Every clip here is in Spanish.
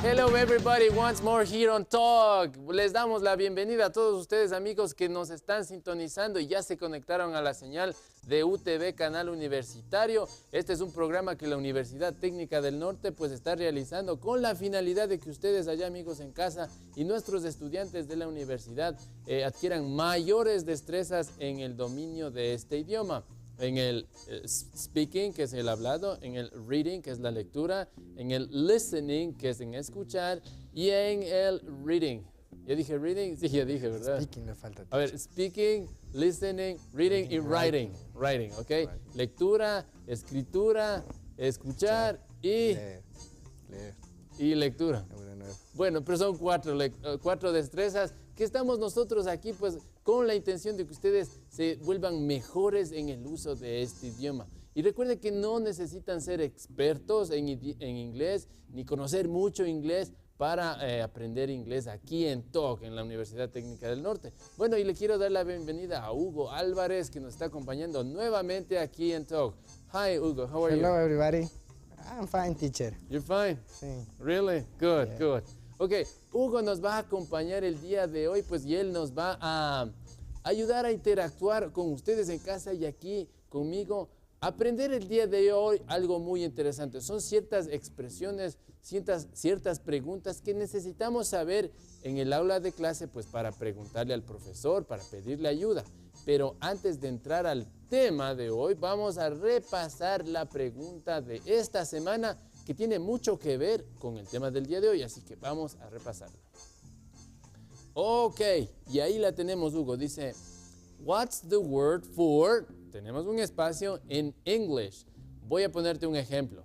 Hello everybody, once more here on Talk. Les damos la bienvenida a todos ustedes amigos que nos están sintonizando y ya se conectaron a la señal de UTV Canal Universitario. Este es un programa que la Universidad Técnica del Norte pues está realizando con la finalidad de que ustedes allá amigos en casa y nuestros estudiantes de la universidad adquieran mayores destrezas en el dominio de este idioma. En el speaking, que es el hablado, en el reading, que es la lectura, en el listening, que es en escuchar, y en el reading. ¿Ya dije reading? Sí, ya dije, ¿verdad? Speaking le falta. A ver, speaking, listening, reading y writing. Writing, ¿ok? Right. Lectura, escritura, escuchar y Leer. y lectura. Bueno, pero son cuatro destrezas que estamos nosotros aquí pues con la intención de que ustedes se vuelvan mejores en el uso de este idioma. Y recuerden que no necesitan ser expertos en inglés ni conocer mucho inglés para aprender inglés aquí en TOC, en la Universidad Técnica del Norte. Bueno, y le quiero dar la bienvenida a Hugo Álvarez, que nos está acompañando nuevamente aquí en TOC. Hi, Hugo, how are you? Hello, everybody. I'm fine, teacher. You're fine? Sí. Really? Good, Yeah. good. Ok, Hugo nos va a acompañar el día de hoy, pues, y él nos va a ayudar a interactuar con ustedes en casa y aquí conmigo. Aprender el día de hoy algo muy interesante. Son ciertas expresiones, ciertas preguntas que necesitamos saber en el aula de clase, pues, para preguntarle al profesor, para pedirle ayuda. Pero antes de entrar al tema de hoy, vamos a repasar la pregunta de esta semana que tiene mucho que ver con el tema del día de hoy, así que vamos a repasarla. Ok, y ahí la tenemos, Hugo. Dice, what's the word for? Tenemos un espacio en English. Voy a ponerte un ejemplo.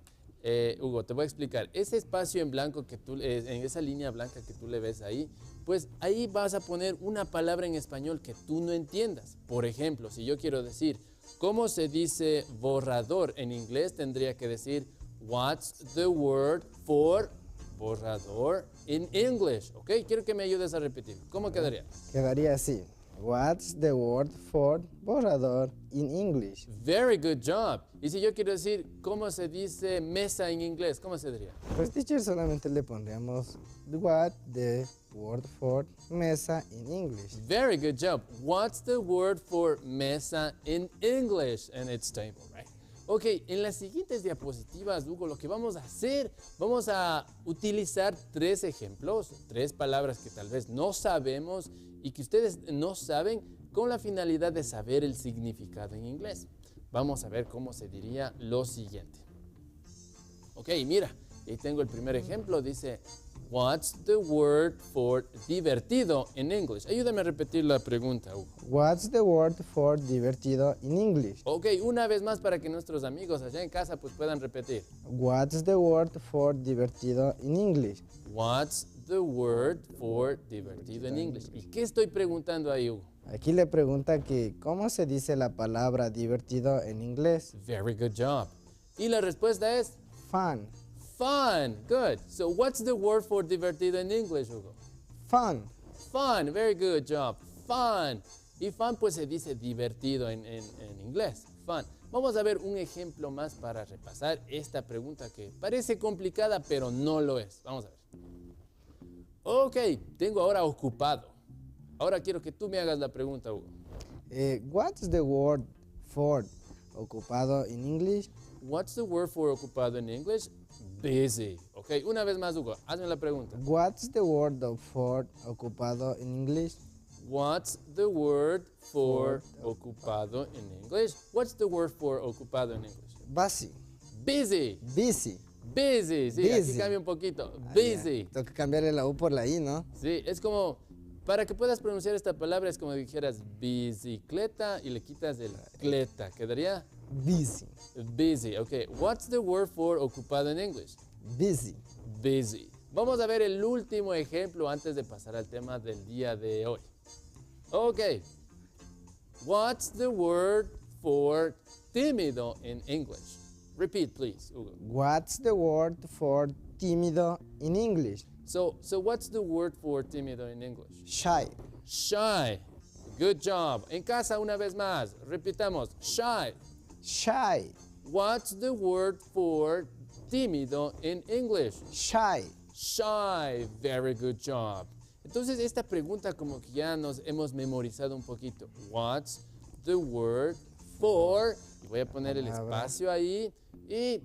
Hugo, te voy a explicar. Ese espacio en blanco que tú, en esa línea blanca que tú le ves ahí, pues ahí vas a poner una palabra en español que tú no entiendas. Por ejemplo, si yo quiero decir, ¿cómo se dice borrador en inglés? Tendría que decir, what's the word for borrador in English? ¿Ok? Quiero que me ayudes a repetir. ¿Cómo quedaría? Quedaría así. What's the word for borrador in English? Very good job. Y si yo quiero decir, ¿cómo se dice mesa en inglés? ¿Cómo se diría? Pues, teacher, solamente le pondríamos what the word for mesa in English. Very good job. What's the word for mesa in English? And it's table, right? Ok, en las siguientes diapositivas, Hugo, lo que vamos a hacer, vamos a utilizar tres ejemplos, tres palabras que tal vez no sabemos y que ustedes no saben con la finalidad de saber el significado en inglés. Vamos a ver cómo se diría lo siguiente. Ok, mira, ahí tengo el primer ejemplo, dice, what's the word for divertido in English? Ayúdame a repetir la pregunta, Hugo. What's the word for divertido in English? Ok, una vez más para que nuestros amigos allá en casa pues puedan repetir. What's the word for divertido in English? What's the word for divertido in English? ¿Y qué estoy preguntando ahí, Hugo? Aquí le pregunta que ¿cómo se dice la palabra divertido en inglés? Very good job. Y la respuesta es Fun. fun. Good. So what's the word for divertido in English, Hugo? Fun. Fun. Very good job. Fun. Y fun pues se dice divertido en inglés. Fun. Vamos a ver un ejemplo más para repasar esta pregunta que parece complicada, pero no lo es. Vamos a ver. Ok, tengo ahora ocupado. Ahora quiero que tú me hagas la pregunta, Hugo. What's the word for ocupado in English? What's the word for ocupado in English? Busy. Ok, una vez más, Hugo, hazme la pregunta. What's the word for ocupado in English? What's the word for ocupado in English? What's the word for ocupado in English? Busy. Busy. Busy. Busy. Sí, aquí Busy. cambia un poquito. Ah, Busy. ya. Tengo que cambiarle la U por la I, ¿no? Sí, es como, para que puedas pronunciar esta palabra, es como si dijeras bicicleta y le quitas el cleta. ¿Quedaría? Busy. Busy. Ok, what's the word for ocupado in English? Busy. Busy. Vamos a ver el último ejemplo antes de pasar al tema del día de hoy. Ok. What's the word for tímido in English? Repeat, please, Hugo. What's the word for tímido in English? So what's the word for tímido in English? Shy. Shy. Good job. En casa una vez más. Repitamos. Shy. Shy. What's the word for tímido in English? Shy. Shy. Very good job. Entonces, esta pregunta como que ya nos hemos memorizado un poquito. What's the word for? Y voy a poner el espacio ahí y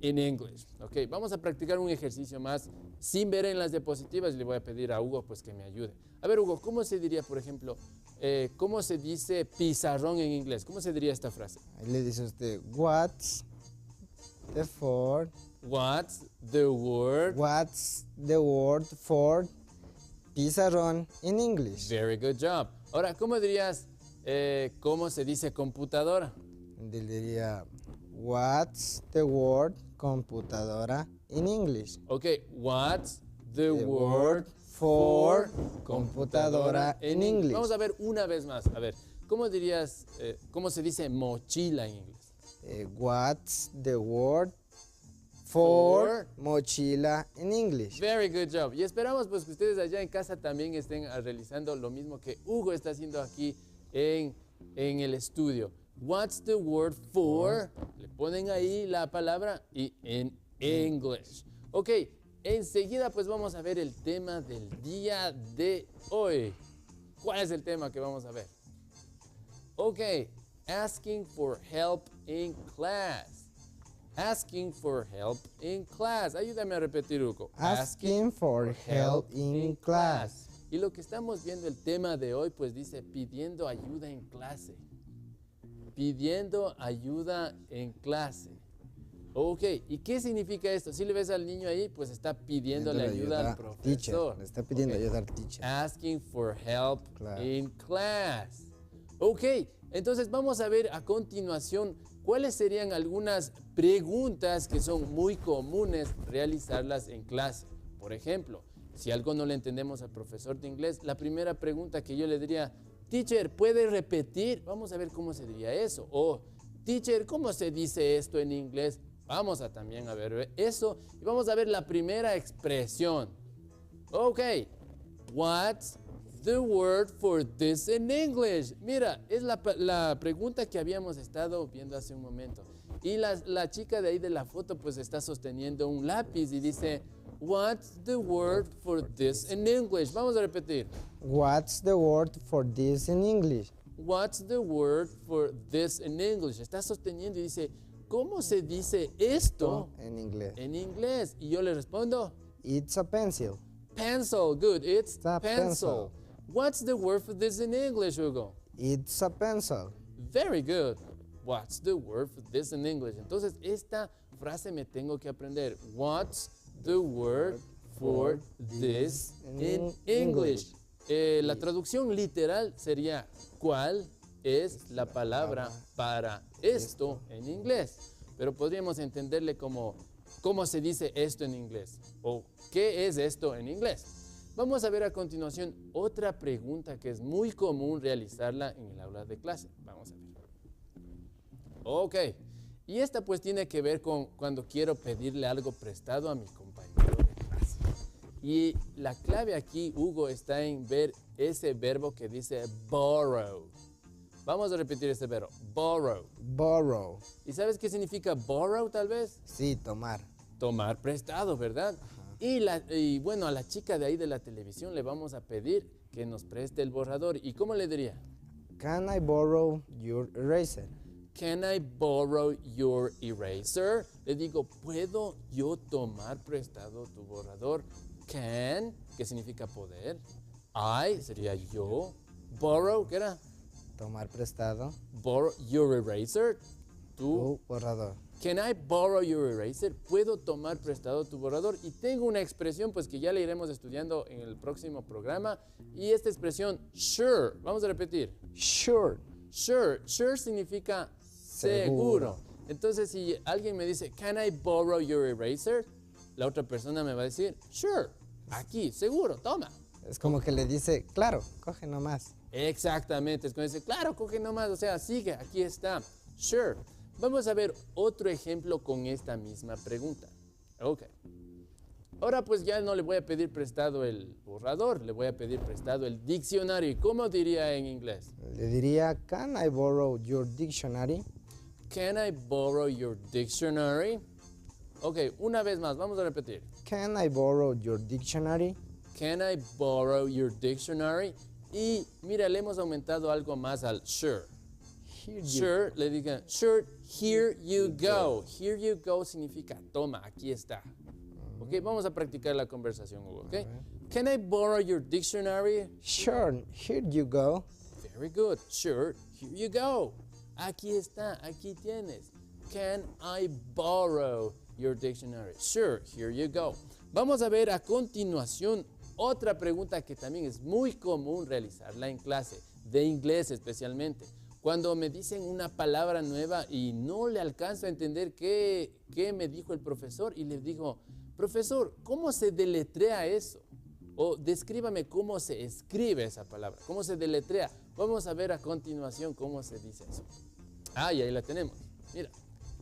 in English. Ok, vamos a practicar un ejercicio más sin ver en las diapositivas y le voy a pedir a Hugo pues que me ayude. A ver, Hugo, ¿cómo se diría, por ejemplo, cómo se dice pizarrón en inglés? ¿Cómo se diría esta frase? Ahí le dice usted, what's the for? What's the word? What's the word for pizarrón in English? Very good job. Ahora, ¿cómo dirías cómo se dice computadora? Le diría, what's the word computadora in English? Ok, what's the The word word for computadora in English. Vamos a ver una vez más. A ver, ¿cómo dirías, cómo se dice mochila en inglés? What's the word for mochila in English? Very good job. Y esperamos pues que ustedes allá en casa también estén realizando lo mismo que Hugo está haciendo aquí en el estudio. What's the word for? Le ponen ahí la palabra y en English. Ok, enseguida pues vamos a ver el tema del día de hoy. ¿Cuál es el tema que vamos a ver? Ok, asking for help in class. Asking for help in class. Ayúdame a repetir, Hugo. Asking for help in class. Y lo que estamos viendo, el tema de hoy, pues dice pidiendo ayuda en clase. Pidiendo ayuda en clase. Ok, ¿y qué significa esto? Si le ves al niño ahí, pues está pidiéndole ayuda al profesor. Teacher, le está pidiendo ayuda al teacher. Asking for help Class. in class. Ok, entonces vamos a ver a continuación cuáles serían algunas preguntas que son muy comunes realizarlas en clase. Por ejemplo, si algo no le entendemos al profesor de inglés, la primera pregunta que yo le diría, teacher, ¿puede repetir? Vamos a ver cómo se diría eso. O, teacher, ¿cómo se dice esto en inglés? Vamos a también a ver eso. Y vamos a ver la primera expresión. Ok, what's the word for this in English? Mira, es la pregunta que habíamos estado viendo hace un momento. Y la chica de ahí de la foto pues está sosteniendo un lápiz y dice, what's the word for this in English? Vamos a repetir. What's the word for this in English? What's the word for this in English? Está sosteniendo y dice, ¿cómo se dice esto En inglés. en inglés? Y yo le respondo, It's a pencil. pencil. Good, it's It's a pencil. pencil. What's the word for this in English, Hugo? It's a pencil. Very good. What's the word for this in English? Entonces, esta frase me tengo que aprender. What's the word for this in English? La traducción literal sería, ¿cuál es la palabra para esto en inglés? Pero podríamos entenderle como, ¿cómo se dice esto en inglés? O, ¿qué es esto en inglés? Vamos a ver a continuación otra pregunta que es muy común realizarla en el aula de clase. Vamos a ver. Ok, y esta pues tiene que ver con cuando quiero pedirle algo prestado a mi compañero de clase. Y la clave aquí, Hugo, está en ver ese verbo que dice borrow. Vamos a repetir este verbo, borrow. Borrow. ¿Y sabes qué significa borrow tal vez? Sí, tomar. Tomar prestado, ¿verdad? Y bueno, a la chica de ahí de la televisión le vamos a pedir que nos preste el borrador. ¿Y cómo le diría? Can I borrow your eraser? Can I borrow your eraser? Le digo, ¿puedo yo tomar prestado tu borrador? Can, que significa poder. I, sería yo. Borrow, ¿qué era? Tomar prestado. Borrow your eraser. Tu borrador. Can I borrow your eraser? ¿Puedo tomar prestado tu borrador? Y tengo una expresión pues que ya la iremos estudiando en el próximo programa. Y esta expresión, sure. Vamos a repetir. Sure. Sure. Sure significa seguro. Entonces, si alguien me dice, can I borrow your eraser? La otra persona me va a decir, sure. Aquí, seguro, toma. Es como que le dice, claro, coge nomás. Exactamente. Es como dice, claro, coge nomás. O sea, sigue, aquí está. Sure. Vamos a ver otro ejemplo con esta misma pregunta. Ok. Ahora pues ya no le voy a pedir prestado el borrador, le voy a pedir prestado el diccionario. ¿Cómo diría en inglés? Le diría, can I borrow your dictionary? Can I borrow your dictionary? Ok, una vez más, vamos a repetir. Can I borrow your dictionary? Can I borrow your dictionary? Y mira, le hemos aumentado algo más al sure. Here you Sure, le digan, sure, here you go. Here you go significa, toma, aquí está. Ok, vamos a practicar la conversación, Hugo, ok? Can I borrow your dictionary? Sure, here you go. Very good. Sure, here you go. Aquí está, aquí tienes. Can I borrow your dictionary? Sure, here you go. Vamos a ver a continuación otra pregunta que también es muy común realizarla en clase, de inglés especialmente. Cuando me dicen una palabra nueva y no le alcanzo a entender qué me dijo el profesor y le digo, profesor, ¿cómo se deletrea eso? O descríbame cómo se escribe esa palabra, cómo se deletrea. Vamos a ver a continuación cómo se dice eso. Ah, y ahí la tenemos. Mira.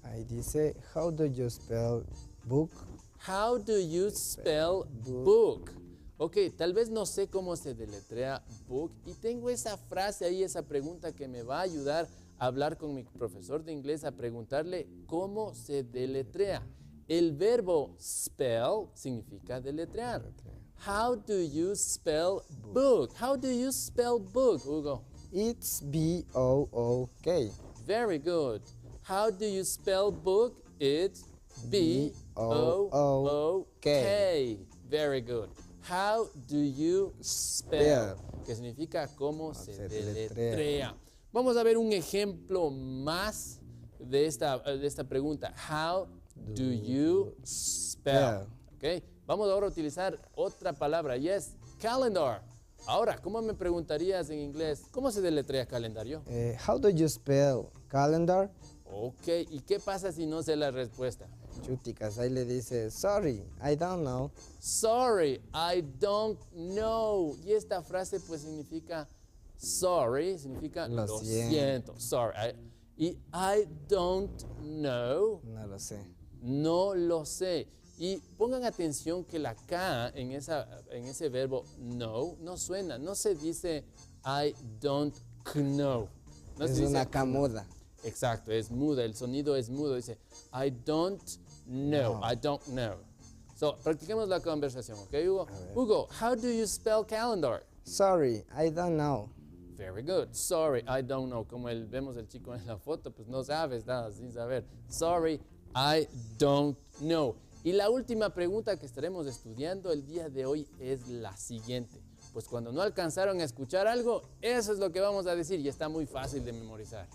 Ahí dice, how do you spell book? How do you spell book? Ok, tal vez no sé cómo se deletrea book y tengo esa frase ahí, esa pregunta que me va a ayudar a hablar con mi profesor de inglés, a preguntarle cómo se deletrea. El verbo spell significa deletrear. How do you spell book? How do you spell book, Hugo? It's B-O-O-K. Very good. How do you spell book? It's B-O-O-K. Very good. How do you spell? Que significa cómo se deletrea. Vamos a ver un ejemplo más de esta pregunta. How do you spell? Okay. Vamos ahora a utilizar otra palabra y es calendar. Ahora, ¿cómo me preguntarías en inglés? ¿Cómo se deletrea calendario? How do you spell calendar? Ok, ¿y qué pasa si no sé la respuesta? Chuticas, ahí le dice, sorry, I don't know. Sorry, I don't know. Y esta frase pues significa sorry, significa lo siento. Sorry. Y I don't know. No lo sé. No lo sé. Y pongan atención que la K en ese verbo know no suena. No se dice I don't know. No Es se una dice K muda. Exacto, es muda, el sonido es mudo, dice I don't know, I don't know. So, practiquemos la conversación, ¿ok, Hugo? Hugo, how do you spell calendar? Sorry, I don't know. Very good. Sorry, I don't know. Como vemos el chico en la foto, pues no sabes nada sin saber. Sorry, I don't know. Y la última pregunta que estaremos estudiando el día de hoy es la siguiente. Pues cuando no alcanzaron a escuchar algo, eso es lo que vamos a decir y está muy fácil de memorizar.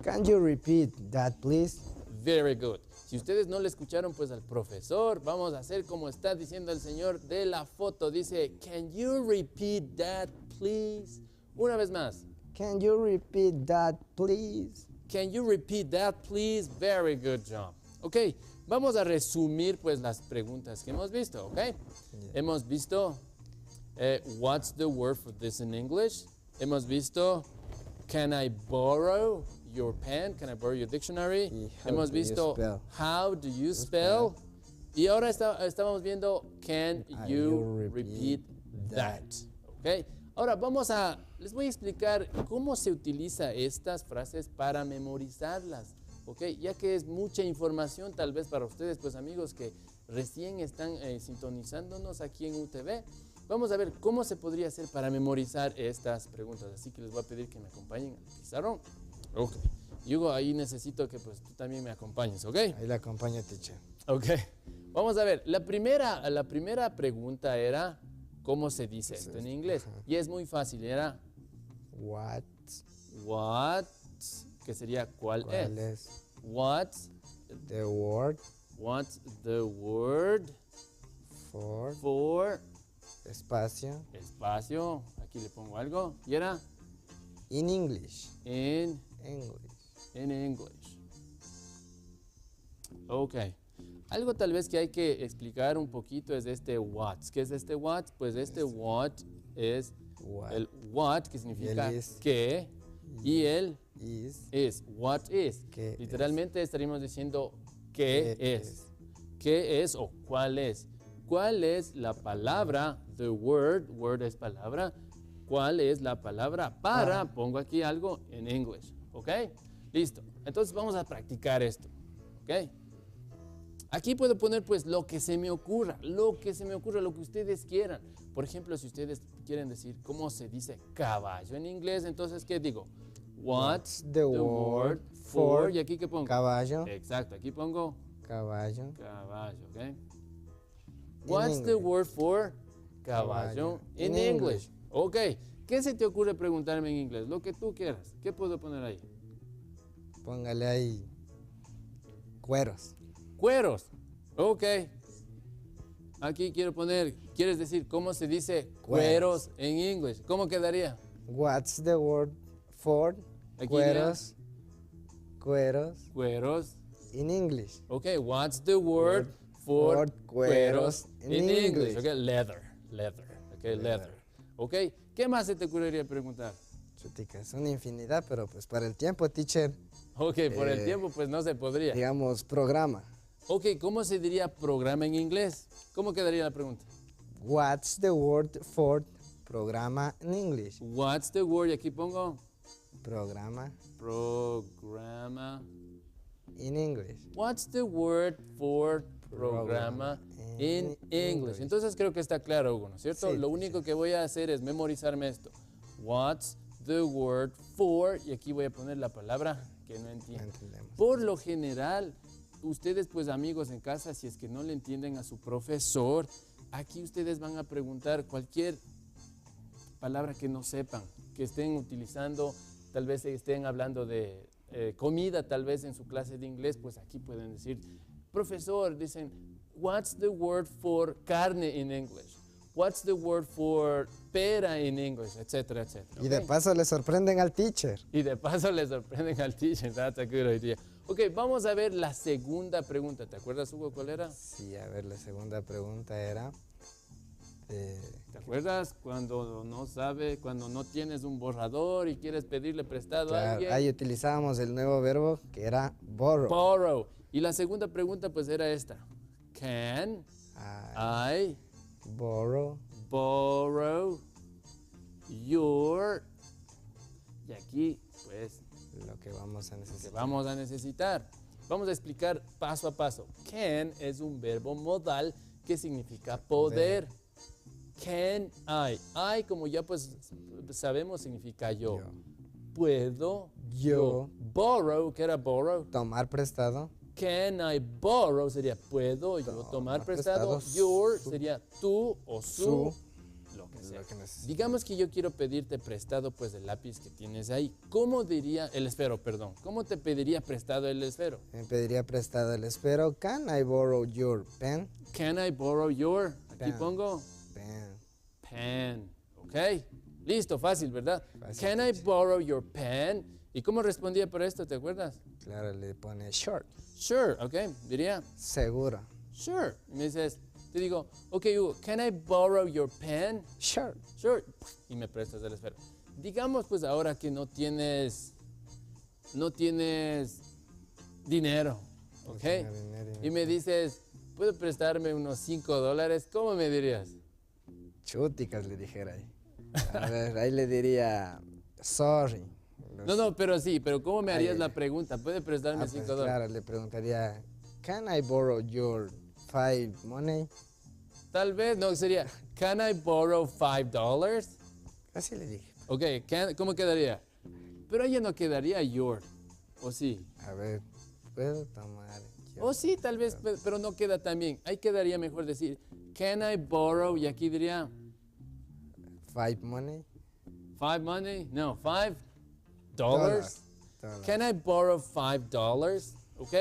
Can you repeat that, please? Very good. Si ustedes no le escucharon pues al profesor, vamos a hacer como está diciendo el señor de la foto. Dice, can you repeat that, please? Una vez más. Can you repeat that, please? Can you repeat that, please? Very good job. Ok, vamos a resumir pues las preguntas que hemos visto, ok? Yeah. Hemos visto, what's the word for this in English? Hemos visto, can I borrow your pen? Can I borrow your dictionary? Hemos visto, how do you spell? Y ahora estábamos viendo, can you repeat that? Okay. Ahora les voy a explicar cómo se utiliza estas frases para memorizarlas. Okay. Ya que es mucha información tal vez para ustedes, pues amigos que recién están sintonizándonos aquí en UTV. Vamos a ver cómo se podría hacer para memorizar estas preguntas. Así que les voy a pedir que me acompañen al pizarrón. Ok. Hugo, ahí necesito que pues tú también me acompañes, ¿ok? Ahí la acompaño, teacher. Ok. Vamos a ver. La primera pregunta era, ¿cómo se dice esto en inglés? Y es muy fácil. Era, What, que sería ¿cuál es? What's the word for espacio, aquí le pongo algo, y era in English. In English. Ok. Algo tal vez que hay que explicar un poquito es este what. ¿Qué es este what? Pues este what es el what, que significa qué, y el is. What is. Literalmente estaríamos diciendo qué es. ¿Qué es o cuál es? ¿Cuál es la palabra? The word es palabra. ¿Cuál es la palabra para? Pongo aquí algo en English. ¿Ok? Listo. Entonces vamos a practicar esto. ¿Ok? Aquí puedo poner pues lo que se me ocurra, lo que ustedes quieran. Por ejemplo, si ustedes quieren decir cómo se dice caballo en inglés, entonces, ¿qué digo? What's the word for? ¿Y aquí qué pongo? Caballo. Exacto, aquí pongo Caballo. caballo, ¿ok? What's the word for caballo in English? Ok, ¿qué se te ocurre preguntarme en inglés? Lo que tú quieras. ¿Qué puedo poner ahí? Póngale ahí cueros. Cueros. Ok. Aquí quiero poner, ¿quieres decir cómo se dice cueros en inglés? ¿Cómo quedaría? What's the word for Aquí cueros? Cueros Cueros. in English. Ok, what's the word for cueros in English? Ok, leather. Ok, leather. Ok, ¿qué más se te ocurriría preguntar? Chutica, es una infinidad, pero pues para el tiempo, teacher, Ok, por el tiempo pues no se podría. digamos, programa. Ok, ¿cómo se diría programa en inglés? ¿Cómo quedaría la pregunta? What's the word for programa in English? What's the word? Y aquí pongo Programa programa. in English. What's the word for programa in English? Entonces creo que está claro, Hugo, ¿no es cierto? Sí, Lo único que voy a hacer es memorizarme esto. What's the word for? Y aquí voy a poner la palabra que no No entiendo. entendemos. Por lo general, ustedes pues amigos en casa, si es que no le entienden a su profesor, aquí ustedes van a preguntar cualquier palabra que no sepan, que estén utilizando, tal vez estén hablando de comida, tal vez en su clase de inglés, pues aquí pueden decir, profesor, dicen, what's the word for carne in English? What's the word for pera in English? Etcétera, etcétera. Y de paso le sorprenden al teacher. Y de paso le sorprenden al teacher. That's a good idea. Ok, vamos a ver la segunda pregunta. ¿Te acuerdas, Hugo, cuál era? Sí, a ver, la segunda pregunta era... ¿Te acuerdas cuando no sabe, cuando no tienes un borrador y quieres pedirle prestado a claro, alguien? ahí utilizábamos el nuevo verbo que era borrow. Borrow. Y la segunda pregunta pues era esta. Can I Borrow borrow your... Y aquí pues lo que vamos a que necesitar. vamos a necesitar. Vamos a explicar paso a paso. Can es un verbo modal que significa poder. Can I, como ya pues sabemos, significa yo. Puedo yo. Borrow, ¿qué era borrow? Tomar prestado. Can I borrow sería puedo yo tomar prestado. Your sería tú o su, lo que sea. Lo que necesito. Digamos que yo quiero pedirte prestado pues el lápiz que tienes ahí. ¿Cómo diría el esfero, perdón? ¿Cómo te pediría prestado el esfero? Me pediría prestado el esfero. Can I borrow your pen? Can I borrow your? Aquí Pen. pongo Pen. pen. ¿Ok? Listo, fácil, ¿verdad? Fácil, Can I borrow your pen? ¿Y cómo respondía por esto? ¿Te acuerdas? Claro, le pone short. Sure, ¿ok? Diría, Seguro. sure. Y me dices, te digo, ok, Hugo, can I borrow your pen? Short. Sure. Y me prestas el esfero. Digamos, pues ahora que no tienes dinero, ¿ok? tiene dinero y Y me dices, ¿puedo prestarme unos $5? ¿Cómo me dirías? Chuticas le dijera ahí. A ver, ahí le diría sorry. No, pero ¿cómo me harías Ay, la pregunta? ¿Puede prestarme pues, $5? claro, le preguntaría, can I borrow your 5 money? Tal vez, no, sería, can I borrow $5? Así le dije. Ok, ¿cómo quedaría? Pero ahí ya no quedaría your, ¿o sí? A ver, ¿puedo tomar? O sí, tal vez, pero no queda tan bien. Ahí quedaría mejor decir, can I borrow? Y aquí diría, 5 money? $5 money? No, $5. Dollars. Can I borrow $5? Ok.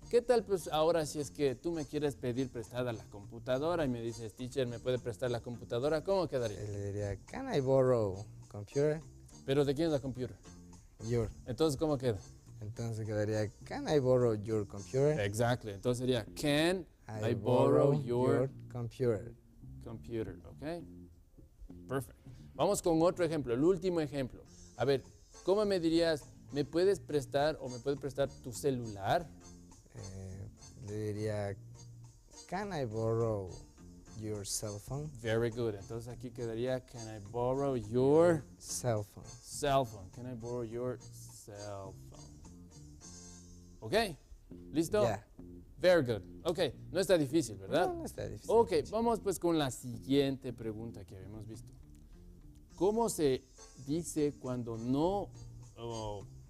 ¿Qué tal pues ahora si es que tú me quieres pedir prestada la computadora y me dices, teacher, ¿me puede prestar la computadora? ¿Cómo quedaría? Le diría, can I borrow computer? Pero ¿de quién es la computer? Your. Entonces, ¿cómo queda? Entonces quedaría, can I borrow your computer? Exactly. Entonces sería, can I borrow your computer? computer? Ok. Perfect. Vamos con otro ejemplo, el último ejemplo. A ver, ¿cómo me dirías, me puedes prestar o me puedes prestar tu celular? Le diría, can I borrow your cell phone? Very good. Entonces aquí quedaría, can I borrow your Cell phone. cell phone? Can I borrow your cell phone? Ok. ¿Listo? Ya. Very good. Ok, no está difícil, ¿verdad? No, no está difícil. Ok, vamos pues con la siguiente pregunta que habíamos visto. ¿Cómo se dice cuando no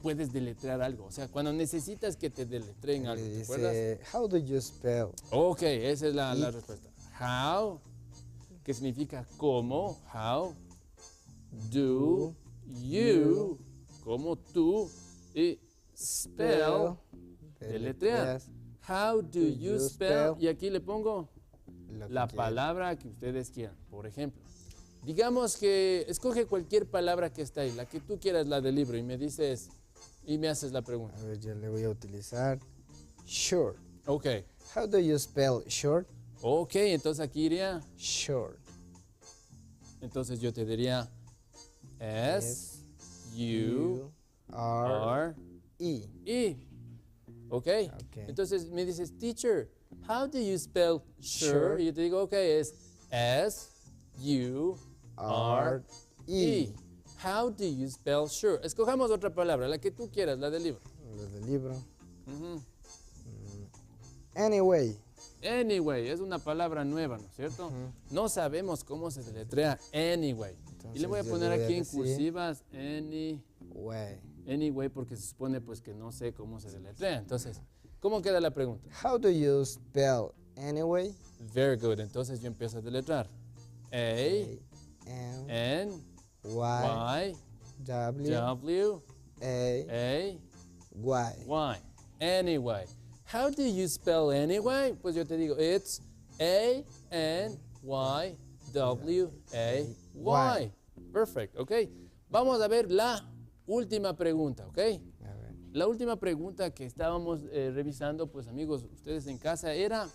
puedes deletrear algo? O sea, cuando necesitas que te deletreen algo, ¿te acuerdas? Dice, how do you spell? Ok, esa es la respuesta. How, que significa cómo, how, do, you, como tú, y spell, deletrear. How do you spell? Y aquí le pongo Lo que la quieras. palabra que ustedes quieran. Por ejemplo, digamos que escoge cualquier palabra que está ahí, la que tú quieras, la del libro, y me dices, y me haces la pregunta. A ver, yo le voy a utilizar short. Ok, How do you spell short? ok, entonces aquí iría, Short. entonces yo te diría S, U, R, E. E. Ok, Ok. entonces me dices, teacher, how do you spell sure? Sure. Y yo te digo, ok, es S, U, R, E. How do you spell sure? Escojamos otra palabra, la que tú quieras, la del libro. Lo del libro. Ujú. Anyway. Anyway, es una palabra nueva, ¿no es cierto? No sabemos cómo se deletrea anyway. Y le voy a Entonces, yo poner le voy a aquí en decir- cursivas Way. anyway porque se supone pues que no sé cómo se deletrea. Entonces, ¿cómo queda la pregunta? How do you spell anyway? Very good. Entonces yo empiezo a deletrar. A, N N, Y Y, W W, A A, Y. Y. Anyway. How do you spell anyway? Pues yo te digo, it's A, N, Y, W, A, Y. Perfect, ok. Vamos a ver la última pregunta, ok. A ver. La última pregunta que estábamos revisando, pues amigos, ustedes en casa, era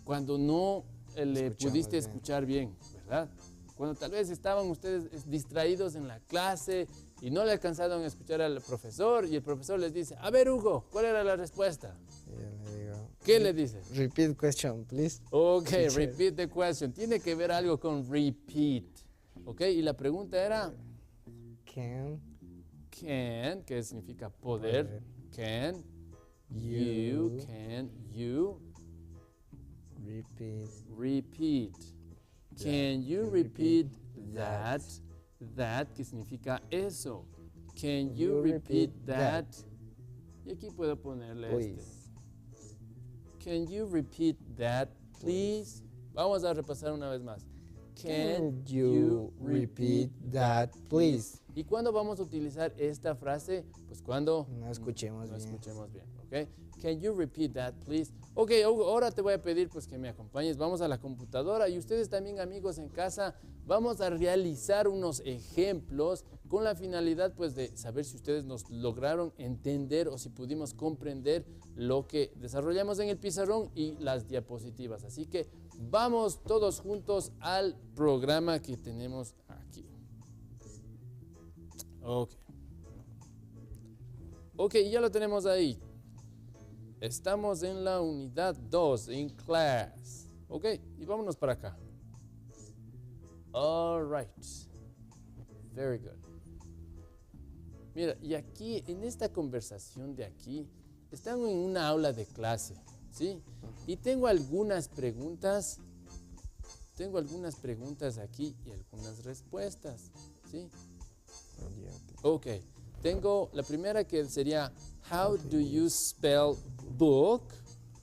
cuando no le Escuchamos pudiste bien. escuchar bien, ¿verdad? Cuando tal vez estaban ustedes distraídos en la clase y no le alcanzaron a escuchar al profesor y el profesor les dice, a ver Hugo, ¿cuál era la respuesta? Y yo le digo, ¿Qué le dice? repeat question, please. Ok, Teacher. repeat the question. Tiene que ver algo con repeat. Ok, y la pregunta era, Can can, que significa poder, can You. you repeat repeat? Can you repeat that? That, que significa eso. Can you repeat that? Y aquí puedo ponerle please? Can you repeat that, please? Vamos a repasar una vez más. Can you repeat that, please? ¿Y cuándo vamos a utilizar esta frase? Pues cuando No escuchemos no bien. escuchemos bien, ¿ok? Can you repeat that, please? Ok, Hugo, ahora te voy a pedir pues que me acompañes. Vamos a la computadora y ustedes también, amigos en casa, vamos a realizar unos ejemplos con la finalidad pues de saber si ustedes nos lograron entender o si pudimos comprender lo que desarrollamos en el pizarrón y las diapositivas. Así que vamos todos juntos al programa que tenemos aquí. Ok. Ok, ya lo tenemos ahí. Estamos en la unidad 2, en class. Ok, y vámonos para acá. All right. Very good. Mira, y aquí, en esta conversación de aquí, estamos en una aula de clase, ¿sí? Y tengo algunas preguntas. Tengo algunas preguntas aquí y algunas respuestas, ¿sí? Ok, tengo la primera que sería, how do you spell book?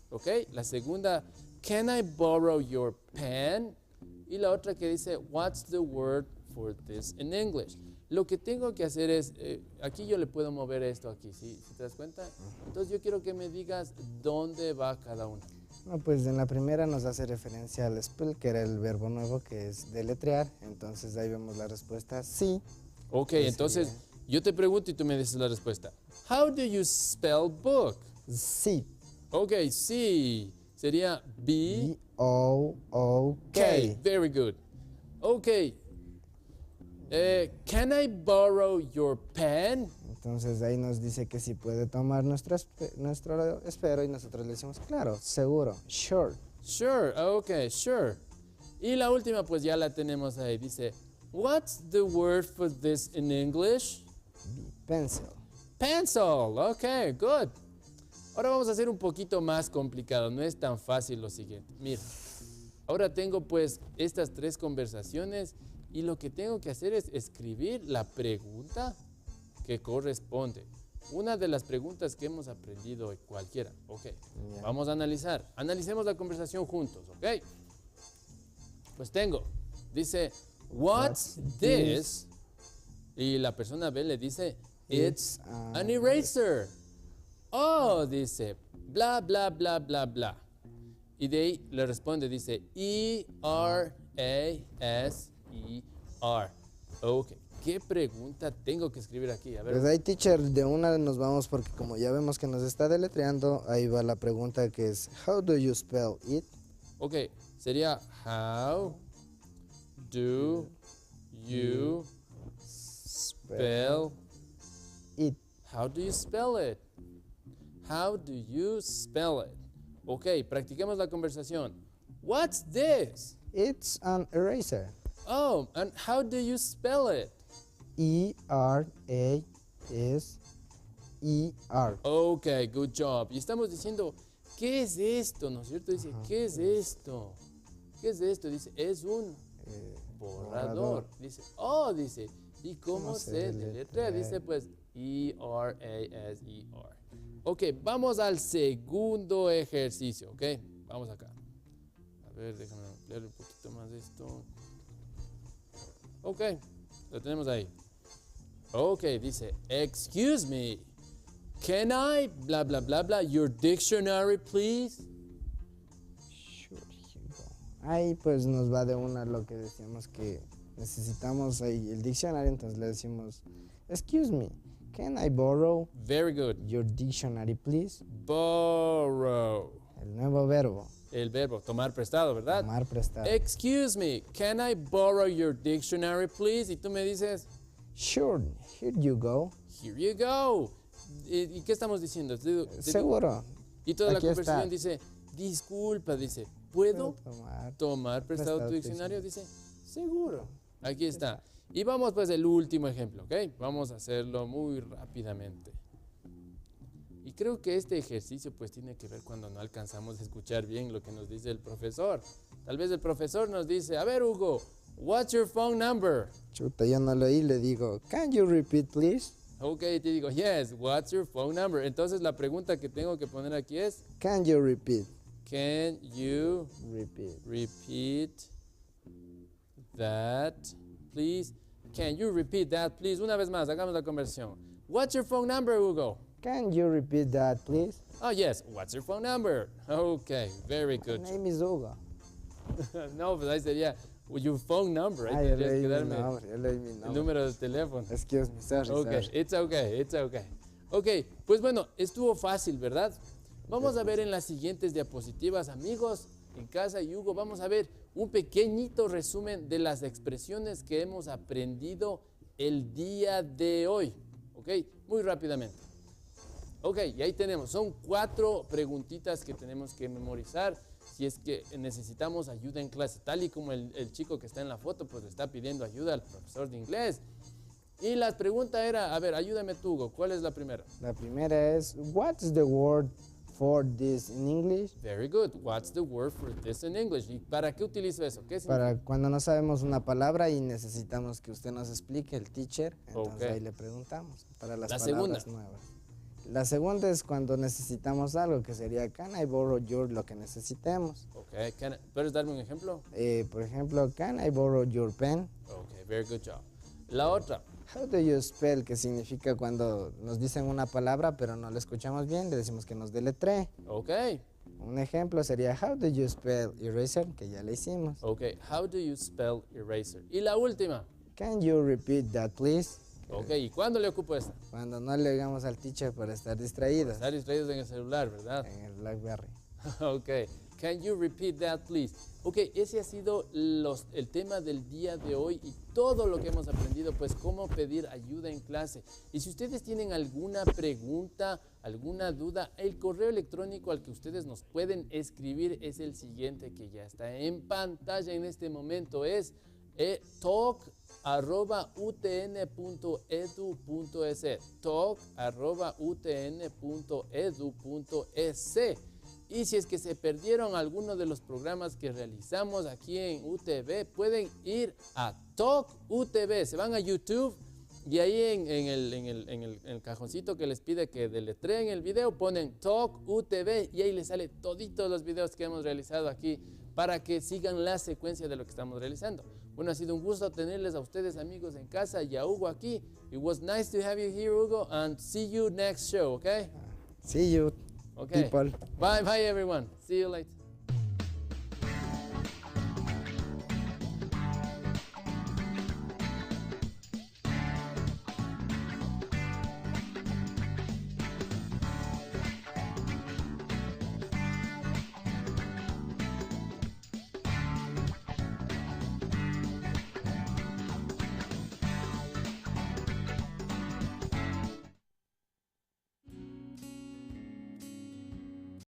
Ok, la segunda, can I borrow your pen? Y la otra que dice, what's the word for this in English? Lo que tengo que hacer es, aquí yo le puedo mover esto aquí, ¿sí? ¿Sí te das cuenta? Entonces yo quiero que me digas dónde va cada una. No, pues en la primera nos hace referencia al spell, que era el verbo nuevo, que es deletrear. Entonces ahí vemos la respuesta sí. Ok, Ese entonces sería. yo te pregunto y tú me dices la respuesta. How do you spell book? Sí. Ok, sí, sería B. B-O-O-K. Okay, very good. Okay. Can I borrow your pen? Entonces ahí nos dice que sí puede tomar nuestro espero y nosotros le decimos, claro, seguro, sure. Sure, okay, sure. Y la última pues ya la tenemos ahí. Dice, what's the word for this in English? Pencil. Pencil. Okay, good. Ahora vamos a hacer un poquito más complicado, no es tan fácil lo siguiente. Mira, ahora tengo pues estas 3 conversaciones y lo que tengo que hacer es escribir la pregunta que corresponde. Una de las preguntas que hemos aprendido hoy, cualquiera. Ok, Ya. vamos a analizar. Analicemos la conversación juntos, ok. Pues tengo, dice, what's this? Y la persona B le dice, it's an eraser. Oh, dice, bla, bla, bla, bla, bla. Y de ahí le responde, dice, E-R-A-S-E-R. Ok, ¿qué pregunta tengo que escribir aquí? A ver. Pues ahí, teacher, de una nos vamos porque como ya vemos que nos está deletreando, ahí va la pregunta que es, how do you spell it? Ok, sería, how do you spell It. How do you spell it? How do you spell it? Ok, practiquemos la conversación. What's this? It's an eraser. Oh, and how do you spell it? E-R-A-S-E-R. Ok, good job. Y estamos diciendo, ¿qué es esto? ¿No es cierto? Dice, ¿qué es esto? ¿Qué es esto? Dice, es un borrador. Dice, oh, dice, ¿y cómo se deletrea? Dice, pues, E-R-A-S-E-R. Ok, vamos al segundo ejercicio, ok. Vamos acá. A ver, déjame ampliar un poquito más esto. Ok, lo tenemos ahí. Ok, dice, excuse me, can I, bla, bla, bla, bla, your dictionary, please? Sure, here you go. Ahí pues nos va de una lo que decíamos que necesitamos ahí el diccionario, entonces le decimos, excuse me, can I borrow Very good. your dictionary, please? Borrow. El nuevo verbo, El verbo, tomar prestado, ¿verdad? tomar prestado. Excuse me, can I borrow your dictionary, please? Y tú me dices, Sure, here you go. here you go. ¿Y qué estamos diciendo? Seguro. Y toda la Aquí está. conversación dice, disculpa, dice, ¿puedo Tomar. tomar prestado tu tu diccionario? Dice, seguro. Aquí está. Y vamos pues al último ejemplo, ¿ok? Vamos a hacerlo muy rápidamente. Y creo que este ejercicio pues tiene que ver cuando no alcanzamos a escuchar bien lo que nos dice el profesor. Tal vez el profesor nos dice, a ver Hugo, what's your phone number? Chuta, yo no lo oí, le digo, can you repeat, please? Ok, te digo, yes, what's your phone number? Entonces la pregunta que tengo que poner aquí es, Can you repeat? can you Repeat. repeat that, please? Can you repeat that, please? Una vez más, hagamos la conversión. What's your phone number, Hugo? Can you repeat that, please? Oh, yes. What's your phone number? Okay, very My good. name is Hugo. No, pues ahí sería your phone number. Ahí Ah, yo tendrías que leí mi darme nombre, yo leí mi el nombre. número de teléfono. Excuse me, sorry, Okay, sorry. it's okay, it's okay. Ok, pues bueno, estuvo fácil, ¿verdad? Vamos a ver en las siguientes diapositivas, amigos, en casa y Hugo, vamos a ver un pequeñito resumen de las expresiones que hemos aprendido el día de hoy. Ok, muy rápidamente. Ok, y ahí tenemos, son 4 preguntitas que tenemos que memorizar si es que necesitamos ayuda en clase, tal y como el chico que está en la foto, pues le está pidiendo ayuda al profesor de inglés. Y la pregunta era, a ver, ayúdame tú, Hugo, ¿cuál es la primera? La primera es, what's the word for this in English? Very good. What's the word for this in English? ¿Y para qué utilizo eso? ¿Qué significa? Para cuando no sabemos una palabra y necesitamos que usted nos explique, el teacher, entonces Ok. ahí le preguntamos para las La palabras segunda. nuevas. La segunda es cuando necesitamos algo, que sería can I borrow your, lo que necesitemos. Ok, ¿puedes darme un ejemplo? Por ejemplo, can I borrow your pen? Ok, very good job. La otra, How do you spell? Que significa cuando nos dicen una palabra pero no la escuchamos bien, le decimos que nos deletree. ok, Un ejemplo sería how do you spell eraser? Que ya le hicimos. ok. How do you spell eraser? Y la última, Can you repeat that, please? ok, ¿y cuándo le ocupo esta? Cuando no le digamos al teacher por estar distraídos Estar distraídos en el celular, ¿verdad? en el BlackBerry. Ok, can you repeat that, please? Ok, ese ha sido el tema del día de hoy y todo lo que hemos aprendido, pues cómo pedir ayuda en clase. Y si ustedes tienen alguna pregunta, alguna duda, el correo electrónico al que ustedes nos pueden escribir es el siguiente que ya está en pantalla en este momento, es talk@utn.edu.es, talk@utn.edu.es. Y si es que se perdieron algunos de los programas que realizamos aquí en UTV, pueden ir a Talk UTV, se van a YouTube y ahí en el cajoncito que les pide que deletreen el video, ponen Talk UTV y ahí les sale toditos los videos que hemos realizado aquí para que sigan la secuencia de lo que estamos realizando. Bueno, ha sido un gusto tenerles a ustedes, amigos, en casa, y a Hugo aquí. It was nice to have you here, Hugo, and see you next show, okay? See you, Okay. people. Bye, everyone. See you later.